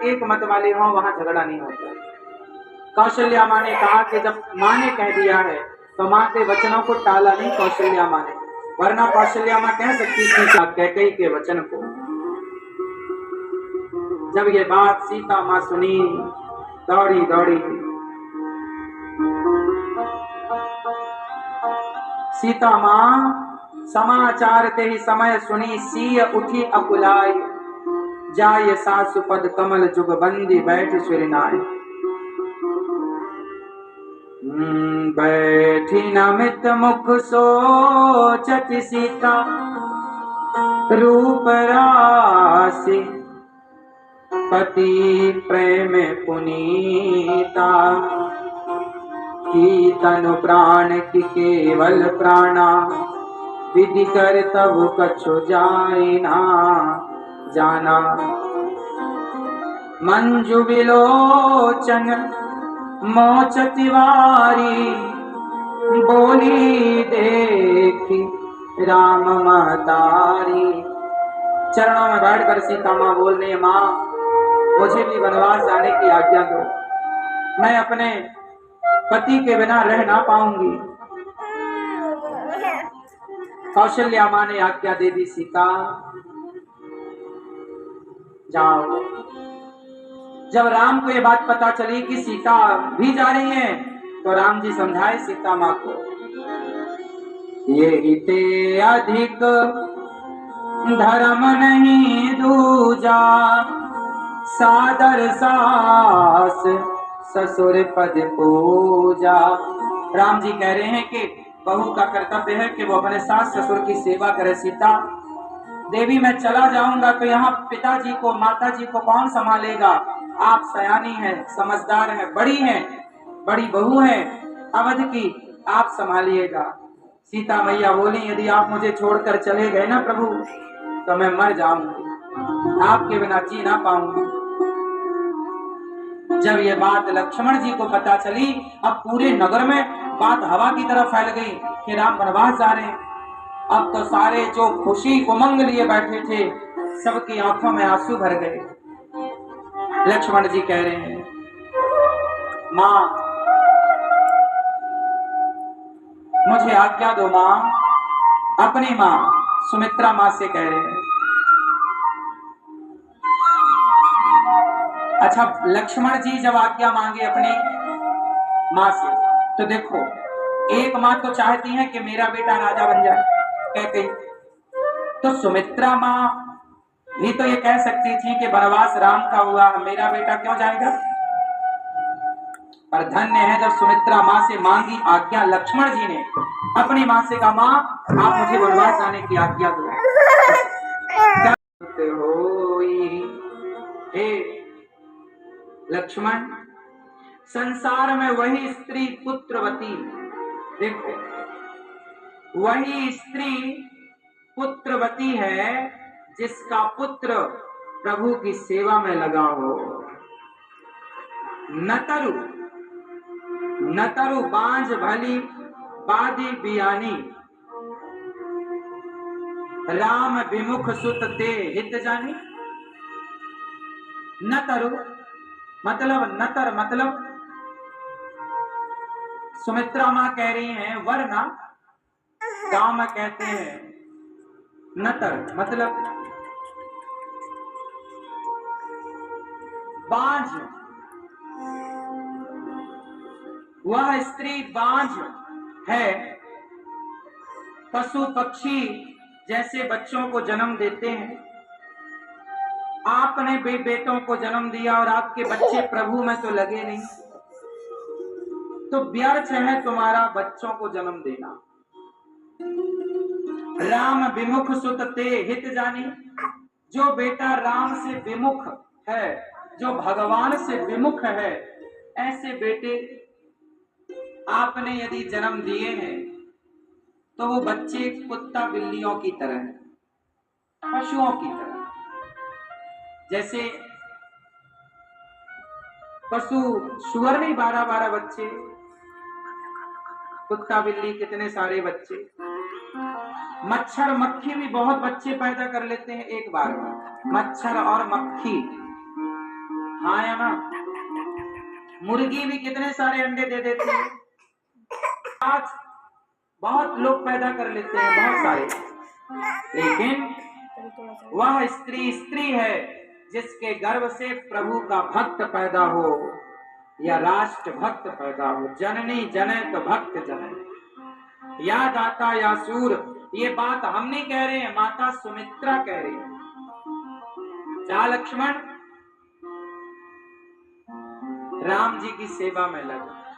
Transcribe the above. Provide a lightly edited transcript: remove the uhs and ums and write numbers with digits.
एक मत वाले हों वहां झगड़ा नहीं होता। कौशल्या माँ ने कहा कि जब माँ ने कह दिया है तो माँ के वचनों को टाला नहीं कौशल्या माँ ने, वरना कौशल्या माँ कह सकती थी कैकेयी के वचन को। जब ये बात सीता माँ सुनी, दौड़ी दौड़ी सीता माँ समाचार ते ही समय सुनी, सीय उठी अकुलाई, जाय सासु पद कमल जुग बंदी बैठ सुरनाय। बैठी नमित मुख सोचत सीता, रूप राशि पति प्रेम पुनीता, की तनु प्राण की केवल प्राणा, विधि कर तब कछु जाय ना जाना। मंजु विलोचन मोच तिवारी, बोली देखी राम महतारी। चरणों में बैठकर सीता माँ बोल रही है, माँ मुझे भी वनवास जाने की आज्ञा दो, मैं अपने पति के बिना रह ना पाऊंगी। कौशल्या माँ ने आज्ञा दे दी, सीता जाओ। जब राम को ये बात पता चली कि सीता भी जा रही है तो राम जी समझाए सीता माँ को, ये हिते अधिक धर्म नहीं दूजा, सादर सास ससुर पद पूजा। राम जी कह रहे हैं कि बहू का कर्तव्य है कि वो अपने सास ससुर की सेवा करे। सीता देवी मैं चला जाऊंगा तो यहाँ पिताजी को माता जी को कौन संभालेगा? आप सयानी हैं, समझदार हैं, बड़ी हैं, बड़ी बहू हैं अवध की, आप संभालिएगा। सीता मैया बोली, यदि आप मुझे छोड़कर चले गए ना प्रभु तो मैं मर जाऊंगी, आपके बिना जी ना पाऊंगी। जब ये बात लक्ष्मण जी को पता चली, अब पूरे नगर में बात हवा की तरह फैल गई कि राम वनवास जा रहे हैं। अब तो सारे जो खुशी उमंग लिए बैठे थे सबकी आंखों में आंसू भर गए। लक्ष्मण जी कह रहे हैं, मां मुझे आज्ञा दो मां। अपनी मां सुमित्रा मां से कह रहे हैं। अच्छा, लक्ष्मण जी जब आज्ञा मांगे अपनी मां से तो देखो, एक मां तो चाहती है कि मेरा बेटा राजा बन जाए, कैकेयी। तो सुमित्रा मां भी तो ये कह सकती थी कि वनवास राम का हुआ, मेरा बेटा क्यों जाएगा। पर धन्य है जब सुमित्रा मां से मांगी आज्ञा लक्ष्मण जी ने, अपनी मां से कहा, मां आप मुझे वनवास जाने की आज्ञा दो। हे लक्ष्मण, संसार में वही स्त्री पुत्रवती, देखो वही स्त्री पुत्रवती है जिसका पुत्र प्रभु की सेवा में लगा हो। नतरु नतरु बांझ भली बादी बियानी, राम विमुख सुत ते हित जानी। नतरु मतलब, नतर मतलब सुमित्रा मां कह रही हैं वरना, गांव में कहते हैं नतर मतलब बांझ। वह स्त्री बांझ है, पशु पक्षी जैसे बच्चों को जन्म देते हैं। आपने बेटों को जन्म दिया और आपके बच्चे प्रभु में तो लगे नहीं, तो व्यर्थ है तुम्हारा बच्चों को जन्म देना। राम विमुख सुत ते हित जानी, जो बेटा राम से विमुख है, जो भगवान से विमुख है, ऐसे बेटे आपने यदि जन्म दिए हैं तो वो बच्चे कुत्ता बिल्लियों की तरह हैं, पशुओं की तरह। जैसे पशु सुअर नहीं 12-12 बच्चे, कुत्ता बिल्ली कितने सारे बच्चे, मच्छर मक्खी भी बहुत बच्चे पैदा कर लेते हैं एक बार में। मच्छर और मक्खी हाँ या ना? मुर्गी भी कितने सारे अंडे दे देती है। आज बहुत लोग पैदा कर लेते हैं, बहुत सारे, लेकिन वह स्त्री स्त्री है जिसके गर्भ से प्रभु का भक्त पैदा हो या राष्ट्र भक्त पैदा हो। जननी जनक भक्त जनक, या दाता या सूर। ये बात हम नहीं कह रहे हैं, माता सुमित्रा कह रही है। जा लक्ष्मण, राम जी की सेवा में लगे।